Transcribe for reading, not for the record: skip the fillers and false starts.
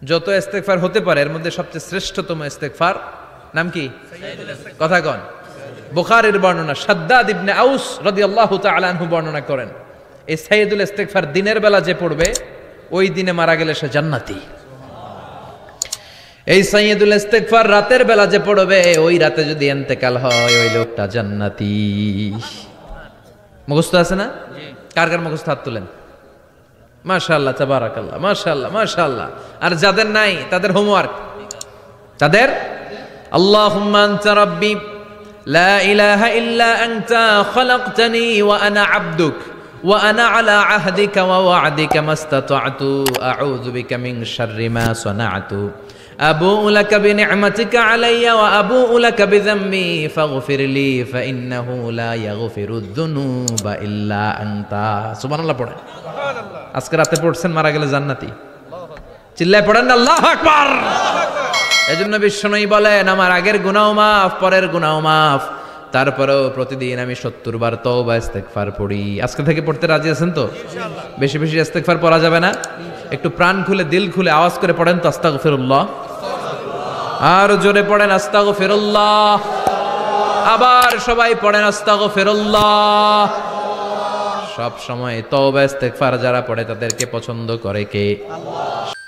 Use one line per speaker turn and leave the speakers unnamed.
যত ইস্তেগফার হতে পারে এর মধ্যে সবচেয়ে শ্রেষ্ঠতম ইস্তেগফার নাম কি? কথা কন। বুখারীর বর্ণনা, শাদ্দাদ ইবনে আউস রাদিয়াল্লাহু তাআলা আনহু বর্ণনা করেন, এই সাইয়্যিদুল ইস্তেগফার দিনের বেলা যে পড়বে ওই দিনে মারা গেলে সে জান্নাতি। এই সাইয়্যিদুল ইস্তেগফার রাতের বেলা যে পড়বে ওই রাতে যদি ইন্তেকাল হয় ওই লোকটা জান্নাতি। মুখস্থ আছে না? কার কার মুখস্থ হাত তুলেন। মাশাআল্লাহ, তাবারাকাল্লাহ, মাশাআল্লাহ, মাশাআল্লাহ। আর যাদের নাই তাদের হোমওয়ার্ক, তাদের আল্লাহুম্মা আনতা রাব্বি লা ইলাহা ইল্লা আনতা খালাকতানি ওয়া আনা আবদুক ওয়া আনা আলা আহদিকা ওয়া ওয়া'দিকা মাস্তাতা'তু আউযু বিকা মিন শাররি মা সানা'তু আবুউ লাকা বিনি'মাতিকা আলাইয়া ওয়া আবুউ লাকা বিযামবি ফাগফিরলি ফাইন্নাহু লা ইয়াগফিরুয যুনুবা ইল্লা আনতা। সুবহানাল্লাহ পড়েন। আজকে রাতে পড়ছেন, মারা গেলে জান্নাতি। চিল্লায় পড়েন না আল্লাহু আকবার। এজন্য বিশ্বনবী বলেন আমার আগের গুনাহ মাফ, পরের গুনাহ মাফ, তারপরেও প্রতিদিন আমি 70 বার তওবা ইস্তেগফার পড়ি। আজকে থেকে পড়তে রাজি আছেন তো? ইনশাআল্লাহ। বেশি বেশি ইস্তেগফার পড়া যাবে না? একটু প্রাণ খুলে দিল খুলে আওয়াজ করে পড়েন তো আস্তাগফিরুল্লাহ। আর জোরে পড়েন আস্তাগফিরুল্লাহ। আবার সবাই পড়েন আস্তাগফিরুল্লাহ। সব সময় তওবা ইস্তেগফার যারা পড়ে তাদেরকে পছন্দ করে কে? আল্লাহ।